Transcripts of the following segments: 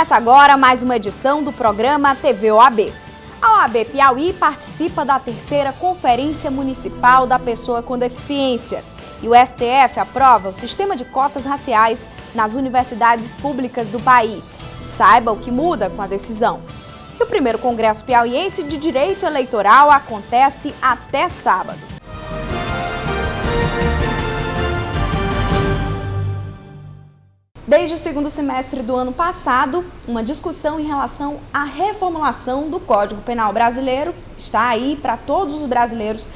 Começa agora mais uma edição do programa TV OAB. A OAB Piauí participa da 3ª Conferência Municipal da Pessoa com Deficiência e o STF aprova o sistema de cotas raciais nas universidades públicas do país. Saiba o que muda com a decisão. E o primeiro Congresso Piauiense de Direito Eleitoral acontece até sábado. Desde o segundo semestre do ano passado, uma discussão em relação à reformulação do Código Penal brasileiro está aí para todos os brasileiros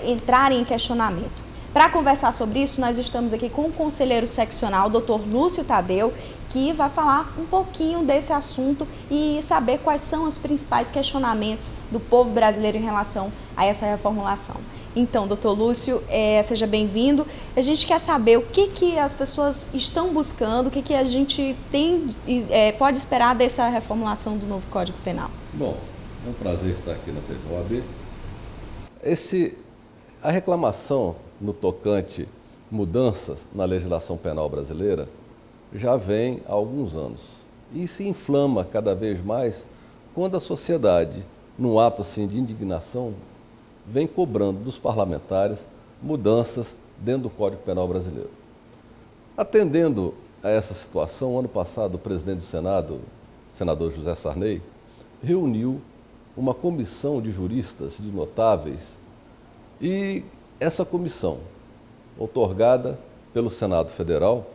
entrarem em questionamento. Para conversar sobre isso, nós estamos aqui com o conselheiro seccional, Dr. Lúcio Tadeu, que vai falar um pouquinho desse assunto e saber quais são os principais questionamentos do povo brasileiro em relação a essa reformulação. Então, doutor Lúcio, seja bem-vindo. A gente quer saber o que as pessoas estão buscando, o que a gente pode esperar dessa reformulação do novo Código Penal. Bom, é um prazer estar aqui na TV OAB. A reclamação no tocante mudanças na legislação penal brasileira já vem há alguns anos e se inflama cada vez mais quando a sociedade, num ato assim de indignação, vem cobrando dos parlamentares mudanças dentro do Código Penal brasileiro. Atendendo a essa situação, ano passado o presidente do Senado, o senador José Sarney, reuniu uma comissão de juristas, de notáveis, e essa comissão, outorgada pelo Senado Federal,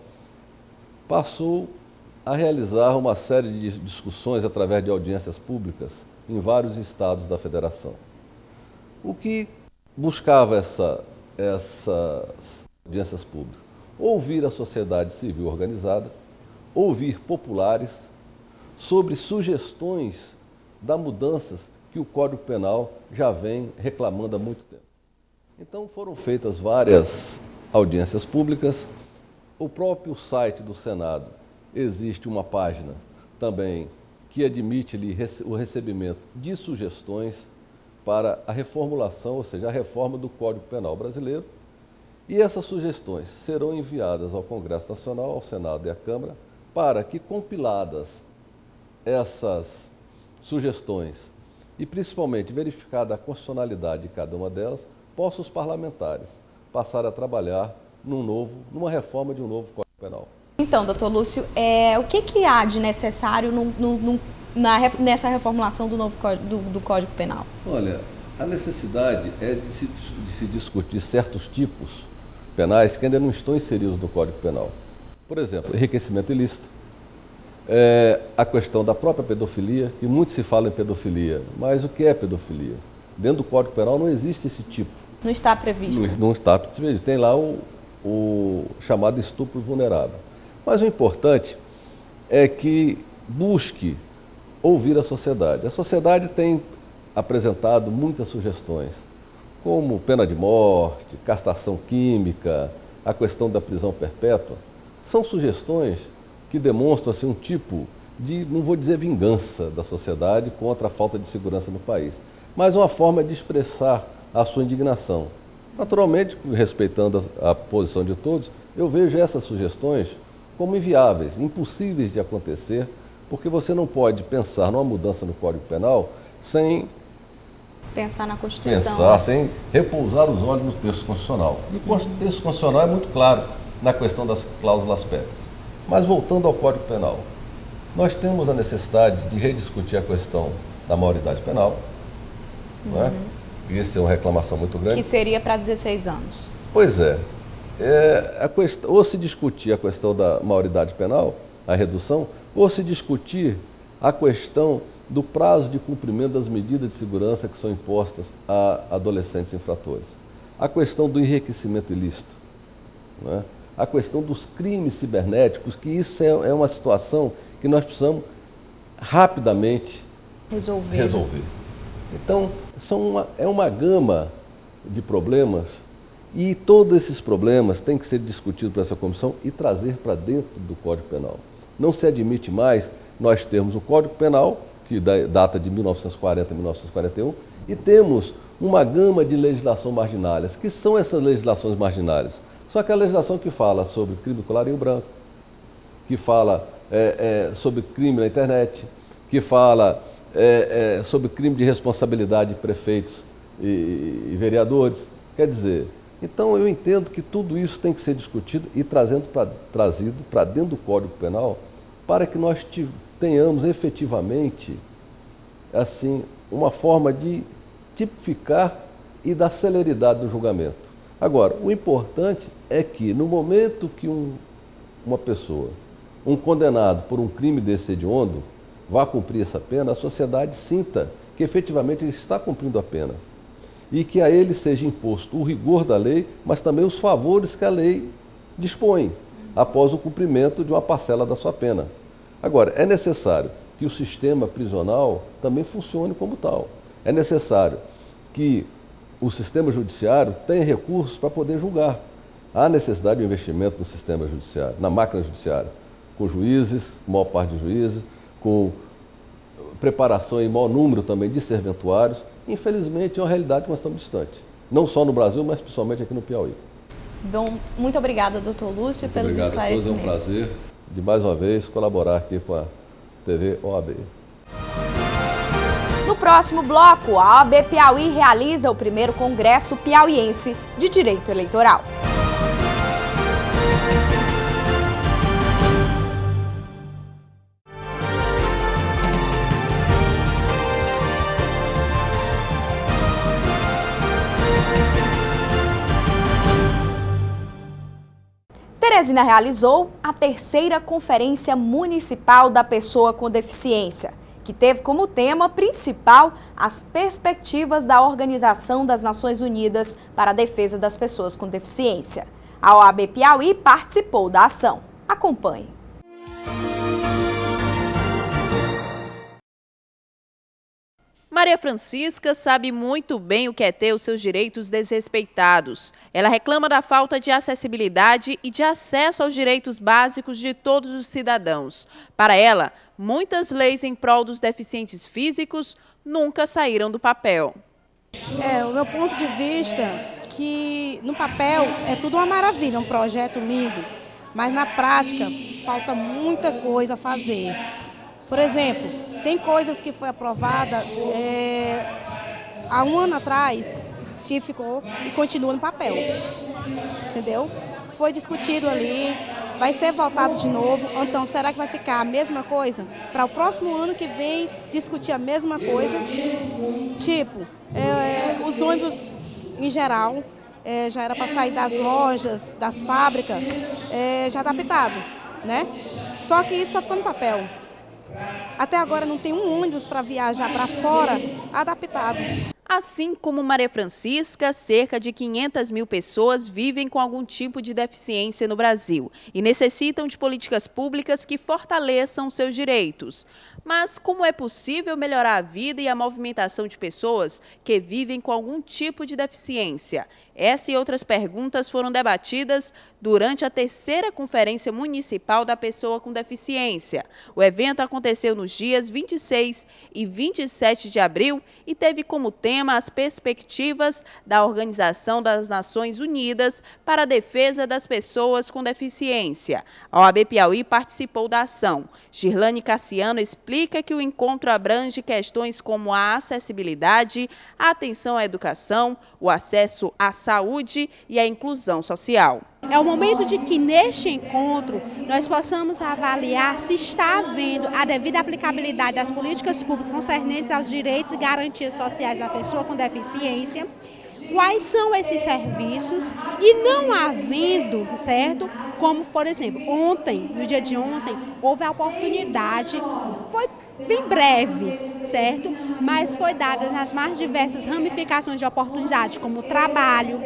passou a realizar uma série de discussões através de audiências públicas em vários estados da federação. O que buscava essas audiências públicas? Ouvir a sociedade civil organizada, ouvir populares sobre sugestões das mudanças que o Código Penal já vem reclamando há muito tempo. Então foram feitas várias audiências públicas. O próprio site do Senado existe uma página também que admite o recebimento de sugestões para a reformulação, ou seja, a reforma do Código Penal brasileiro. E essas sugestões serão enviadas ao Congresso Nacional, ao Senado e à Câmara, para que, compiladas essas sugestões e principalmente verificada a constitucionalidade de cada uma delas, possam os parlamentares passar a trabalhar numa reforma de um novo Código Penal. Então, doutor Lúcio, o que há de necessário nessa reformulação do novo do Código Penal? Olha, a necessidade é de se discutir certos tipos penais que ainda não estão inseridos no Código Penal. Por exemplo, enriquecimento ilícito, a questão da própria pedofilia, que muito se fala em pedofilia, mas o que é pedofilia? Dentro do Código Penal não existe esse tipo. Não está previsto? Não está previsto. Tem lá o chamado estupro vulnerável. Mas o importante é que busque ouvir a sociedade. A sociedade tem apresentado muitas sugestões, como pena de morte, castração química, a questão da prisão perpétua. São sugestões que demonstram assim, um tipo de, não vou dizer vingança da sociedade contra a falta de segurança no país, mas uma forma de expressar a sua indignação. Naturalmente, respeitando a posição de todos, eu vejo essas sugestões como inviáveis, impossíveis de acontecer, porque você não pode pensar numa mudança no Código Penal sem pensar na Constituição. Sem repousar os olhos no texto constitucional. E o texto constitucional é muito claro na questão das cláusulas pétreas. Mas voltando ao Código Penal, nós temos a necessidade de rediscutir a questão da maioridade penal, não é? Isso é uma reclamação muito grande. Que seria para 16 anos. Pois é. Ou se discutir a questão da maioridade penal, a redução, ou se discutir a questão do prazo de cumprimento das medidas de segurança que são impostas a adolescentes infratores. A questão do enriquecimento ilícito, não é? A questão dos crimes cibernéticos, que isso é uma situação que nós precisamos rapidamente resolver. Então, é uma gama de problemas e todos esses problemas têm que ser discutidos por essa comissão e trazer para dentro do Código Penal. Não se admite mais nós termos o Código Penal, que data de 1940 a 1941, e temos uma gama de legislação marginárias. Que são essas legislações marginárias? São aquela legislação que fala sobre crime do colarinho branco, que fala sobre crime na internet, que fala sobre crime de responsabilidade de prefeitos e vereadores. Quer dizer, então eu entendo que tudo isso tem que ser discutido e trazido para dentro do Código Penal, para que nós tenhamos efetivamente assim, uma forma de tipificar e dar celeridade no julgamento. Agora, o importante é que no momento que uma pessoa, um condenado por um crime desse hediondo, vá cumprir essa pena, a sociedade sinta que efetivamente ele está cumprindo a pena. E que a ele seja imposto o rigor da lei, mas também os favores que a lei dispõe, após o cumprimento de uma parcela da sua pena. Agora, é necessário que o sistema prisional também funcione como tal. É necessário que o sistema judiciário tenha recursos para poder julgar. Há necessidade de investimento no sistema judiciário, na máquina judiciária, com juízes, maior parte de juízes, com preparação em maior número também de serventuários. Infelizmente, é uma realidade que nós estamos distante. Não só no Brasil, mas principalmente aqui no Piauí. Bom, muito obrigada, doutor Lúcio, pelos esclarecimentos. É um prazer de mais uma vez colaborar aqui com a TV OAB. No próximo bloco, a OAB Piauí realiza o primeiro Congresso Piauiense de Direito Eleitoral. Teresina realizou a terceira Conferência Municipal da Pessoa com Deficiência, que teve como tema principal as perspectivas da Organização das Nações Unidas para a Defesa das Pessoas com Deficiência. A OAB Piauí participou da ação. Acompanhe. Maria Francisca sabe muito bem o que é ter os seus direitos desrespeitados. Ela reclama da falta de acessibilidade e de acesso aos direitos básicos de todos os cidadãos. Para ela, muitas leis em prol dos deficientes físicos nunca saíram do papel. O meu ponto de vista é que no papel é tudo uma maravilha, um projeto lindo, mas na prática falta muita coisa a fazer. Por exemplo, tem coisas que foi aprovada há um ano atrás que ficou e continua no papel, entendeu? Foi discutido ali, vai ser votado de novo, então será que vai ficar a mesma coisa? Para o próximo ano que vem discutir a mesma coisa? Tipo, os ônibus em geral, já era para sair das lojas, das fábricas, já adaptado, né? Só que isso só ficou no papel. Até agora não tem um ônibus para viajar para fora adaptado. Assim como Maria Francisca, cerca de 500 mil pessoas vivem com algum tipo de deficiência no Brasil e necessitam de políticas públicas que fortaleçam seus direitos. Mas como é possível melhorar a vida e a movimentação de pessoas que vivem com algum tipo de deficiência? Essa e outras perguntas foram debatidas durante a terceira Conferência Municipal da Pessoa com Deficiência. O evento aconteceu nos dias 26 e 27 de abril e teve como tema as perspectivas da Organização das Nações Unidas para a Defesa das Pessoas com Deficiência. A OAB Piauí participou da ação. Girlane Cassiano explica que o encontro abrange questões como a acessibilidade, a atenção à educação, o acesso à saúde e a inclusão social. É o momento de que neste encontro nós possamos avaliar se está havendo a devida aplicabilidade das políticas públicas concernentes aos direitos e garantias sociais da pessoa com deficiência, quais são esses serviços e não havendo, certo? Como, por exemplo, ontem, no dia de ontem, houve a oportunidade, foi bem breve, certo? Mas foi dada nas mais diversas ramificações de oportunidade, como o trabalho,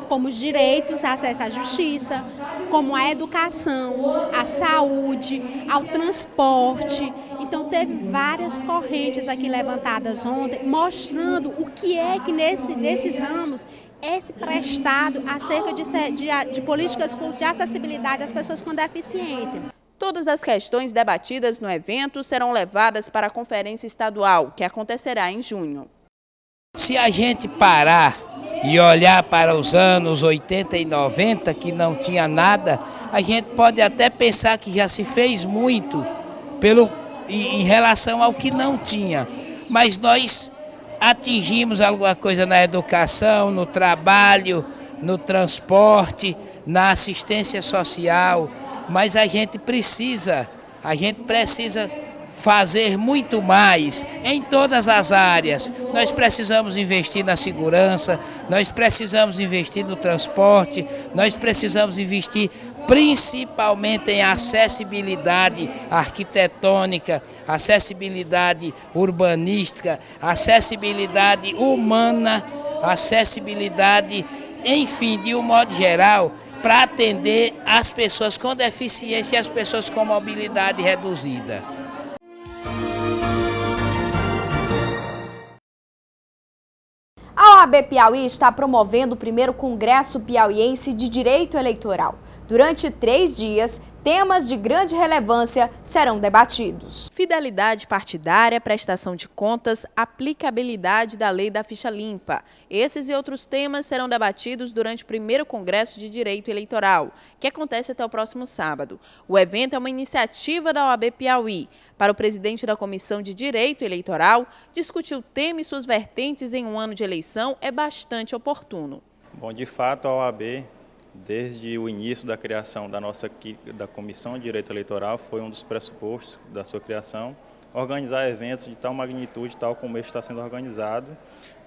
como os direitos, acesso à justiça, como a educação, a saúde, ao transporte. Então teve várias correntes aqui levantadas ontem, mostrando o que é que nesses ramos é prestado acerca de políticas públicas de acessibilidade às pessoas com deficiência. Todas as questões debatidas no evento serão levadas para a Conferência Estadual, que acontecerá em junho. Se a gente parar e olhar para os anos 80 e 90, que não tinha nada, a gente pode até pensar que já se fez muito em relação ao que não tinha, mas nós atingimos alguma coisa na educação, no trabalho, no transporte, na assistência social, mas a gente precisa fazer muito mais em todas as áreas. Nós precisamos investir na segurança, nós precisamos investir no transporte, nós precisamos investir principalmente em acessibilidade arquitetônica, acessibilidade urbanística, acessibilidade humana, acessibilidade, enfim, de um modo geral, para atender as pessoas com deficiência e as pessoas com mobilidade reduzida. A OAB Piauí está promovendo o primeiro Congresso Piauiense de Direito Eleitoral. Durante 3 dias, temas de grande relevância serão debatidos. Fidelidade partidária, prestação de contas, aplicabilidade da lei da ficha limpa. Esses e outros temas serão debatidos durante o primeiro Congresso de Direito Eleitoral, que acontece até o próximo sábado. O evento é uma iniciativa da OAB Piauí. Para o presidente da Comissão de Direito Eleitoral, discutir o tema e suas vertentes em um ano de eleição é bastante oportuno. Bom, de fato, a OAB, desde o início da criação da Comissão de Direito Eleitoral, foi um dos pressupostos da sua criação, organizar eventos de tal magnitude, tal como este está sendo organizado,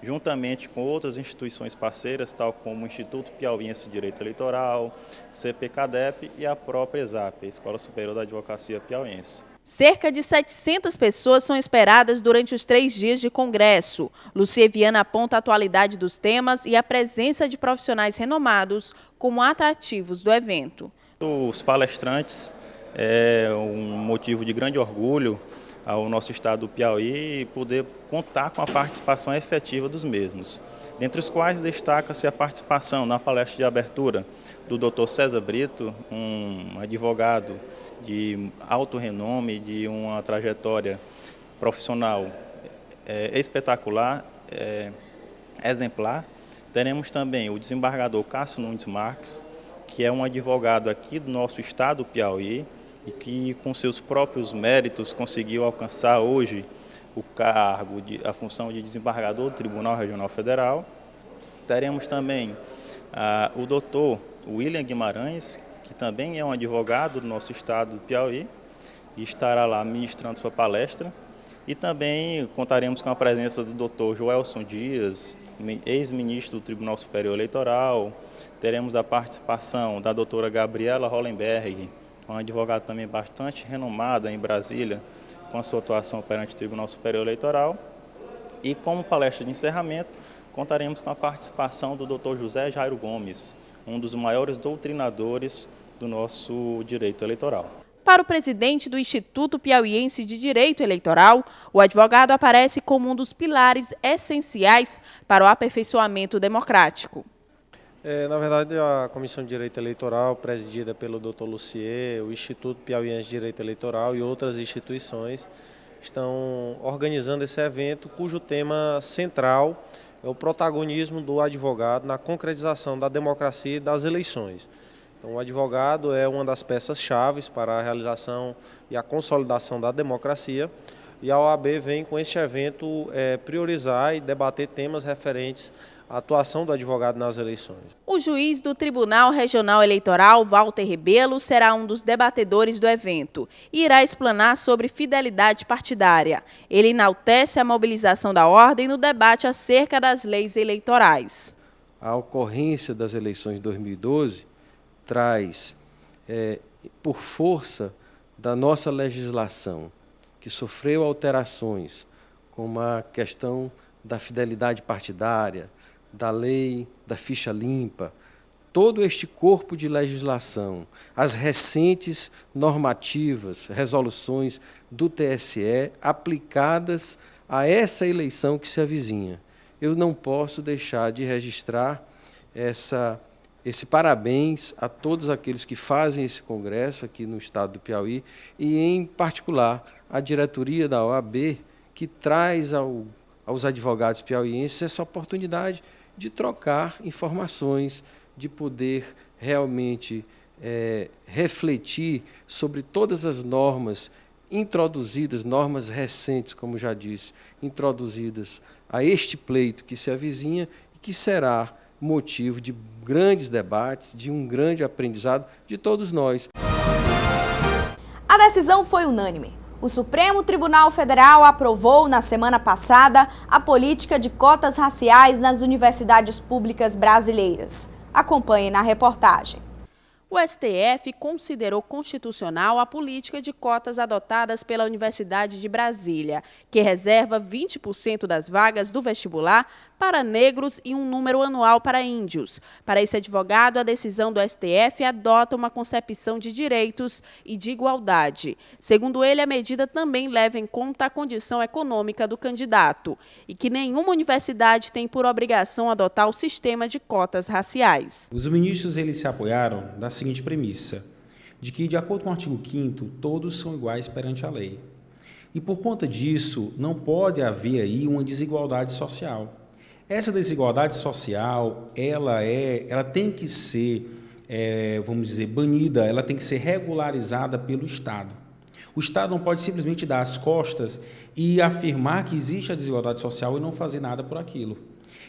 juntamente com outras instituições parceiras, tal como o Instituto Piauiense de Direito Eleitoral, CPCADEP e a própria ESAP, a Escola Superior da Advocacia Piauiense. Cerca de 700 pessoas são esperadas durante os 3 dias de congresso. Lucia Viana aponta a atualidade dos temas e a presença de profissionais renomados como atrativos do evento. Os palestrantes é um motivo de grande orgulho ao nosso estado do Piauí poder contar com a participação efetiva dos mesmos, dentre os quais destaca-se a participação na palestra de abertura do Dr. César Brito, um advogado de alto renome, de uma trajetória profissional espetacular, exemplar. Teremos também o desembargador Cássio Nunes Marques, que é um advogado aqui do nosso estado do Piauí, e que com seus próprios méritos conseguiu alcançar hoje o cargo, a função de desembargador do Tribunal Regional Federal. Teremos também o doutor William Guimarães, que também é um advogado do nosso estado do Piauí, e estará lá ministrando sua palestra. E também contaremos com a presença do doutor Joelson Dias, ex-ministro do Tribunal Superior Eleitoral. Teremos a participação da doutora Gabriela Hollenberg, uma advogada também bastante renomada em Brasília, com a sua atuação perante o Tribunal Superior Eleitoral. E como palestra de encerramento, contaremos com a participação do Dr. José Jairo Gomes, um dos maiores doutrinadores do nosso direito eleitoral. Para o presidente do Instituto Piauiense de Direito Eleitoral, o advogado aparece como um dos pilares essenciais para o aperfeiçoamento democrático. Na verdade, a Comissão de Direito Eleitoral, presidida pelo Dr. Lucier, o Instituto Piauiense de Direito Eleitoral e outras instituições, estão organizando esse evento, cujo tema central é o protagonismo do advogado na concretização da democracia e das eleições. Então, o advogado é uma das peças-chave para a realização e a consolidação da democracia, e a OAB vem com este evento priorizar e debater temas referentes à atuação do advogado nas eleições. O juiz do Tribunal Regional Eleitoral, Walter Rebelo, será um dos debatedores do evento e irá explanar sobre fidelidade partidária. Ele enaltece a mobilização da ordem no debate acerca das leis eleitorais. A ocorrência das eleições de 2012 traz, por força da nossa legislação, que sofreu alterações, como a questão da fidelidade partidária, da lei da ficha limpa, todo este corpo de legislação, as recentes normativas, resoluções do TSE aplicadas a essa eleição que se avizinha. Eu não posso deixar de registrar esse parabéns a todos aqueles que fazem esse congresso aqui no estado do Piauí e, em particular, a diretoria da OAB, que traz aos advogados piauienses essa oportunidade de trocar informações, de poder realmente refletir sobre todas as normas introduzidas, normas recentes, como já disse, introduzidas a este pleito que se avizinha e que será motivo de grandes debates, de um grande aprendizado de todos nós. A decisão foi unânime. O Supremo Tribunal Federal aprovou na semana passada a política de cotas raciais nas universidades públicas brasileiras. Acompanhe na reportagem. O STF considerou constitucional a política de cotas adotadas pela Universidade de Brasília, que reserva 20% das vagas do vestibular para negros e um número anual para índios. Para esse advogado, a decisão do STF adota uma concepção de direitos e de igualdade. Segundo ele, a medida também leva em conta a condição econômica do candidato e que nenhuma universidade tem por obrigação adotar o sistema de cotas raciais. Os ministros eles se apoiaram da seguinte premissa, de que, de acordo com o artigo 5º, todos são iguais perante a lei. E, por conta disso, não pode haver aí uma desigualdade social. Essa desigualdade social, ela tem que ser, vamos dizer, banida, ela tem que ser regularizada pelo Estado. O Estado não pode simplesmente dar as costas e afirmar que existe a desigualdade social e não fazer nada por aquilo.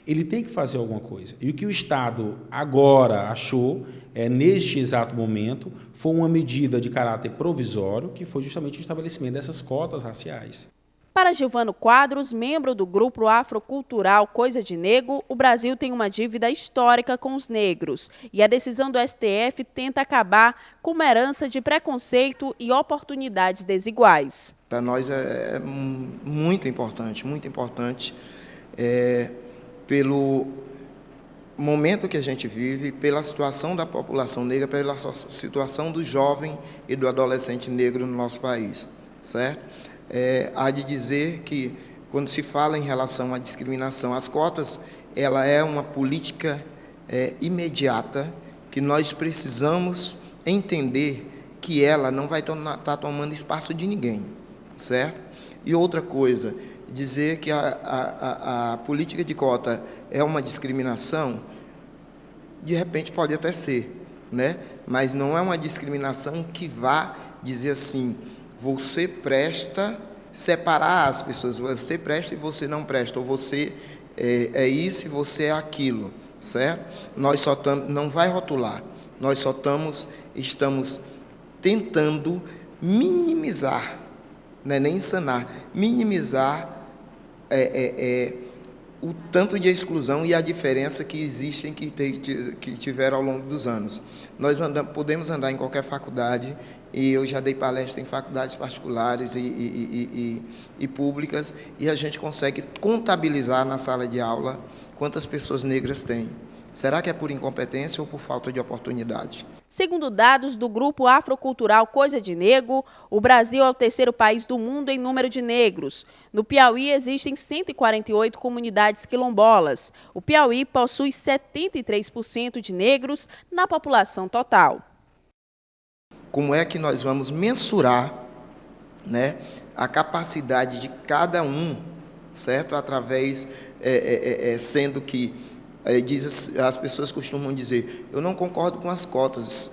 Ele tem que fazer alguma coisa. E o que o Estado agora achou, neste exato momento, foi uma medida de caráter provisório, que foi justamente o estabelecimento dessas cotas raciais. Para Gilvano Quadros, membro do grupo afrocultural Coisa de Negro, o Brasil tem uma dívida histórica com os negros e a decisão do STF tenta acabar com uma herança de preconceito e oportunidades desiguais. Para nós é muito importante pelo momento que a gente vive, pela situação da população negra, pela situação do jovem e do adolescente negro no nosso país, certo? Há de dizer que, quando se fala em relação à discriminação, as cotas, ela é uma política imediata, que nós precisamos entender que ela não vai estar tomando espaço de ninguém, certo? E outra coisa, dizer que a política de cota é uma discriminação, de repente pode até ser, né? Mas não é uma discriminação que vá dizer assim, você presta, separar as pessoas, você presta e você não presta, ou você é isso e você é aquilo, certo? Nós só não vai rotular, nós só estamos tentando minimizar, não é nem sanar, minimizar o tanto de exclusão e a diferença que existem, que tiveram ao longo dos anos. Nós podemos andar em qualquer faculdade, e eu já dei palestra em faculdades particulares e públicas, e a gente consegue contabilizar na sala de aula quantas pessoas negras tem. Será que é por incompetência ou por falta de oportunidade? Segundo dados do grupo afrocultural Coisa de Negro, o Brasil é o terceiro país do mundo em número de negros. No Piauí existem 148 comunidades quilombolas. O Piauí possui 73% de negros na população total. Como é que nós vamos mensurar, né, a capacidade de cada um, certo? Através, sendo que as pessoas costumam dizer, eu não concordo com as cotas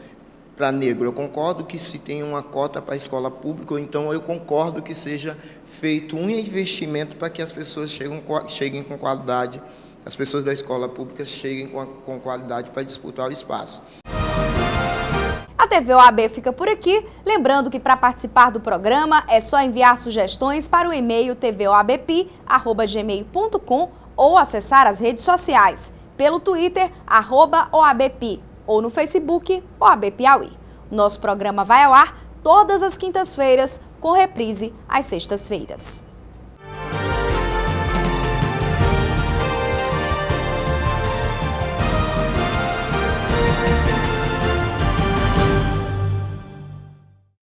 para negro, eu concordo que se tem uma cota para a escola pública, ou então eu concordo que seja feito um investimento para que as pessoas cheguem com qualidade, as pessoas da escola pública cheguem com qualidade para disputar o espaço. A TV OAB fica por aqui, lembrando que para participar do programa é só enviar sugestões para o e-mail tvoabpi@gmail.com ou acessar as redes sociais, pelo Twitter, @OABPi, ou no Facebook, OAB Piauí. Nosso programa vai ao ar todas as quintas-feiras, com reprise às sextas-feiras.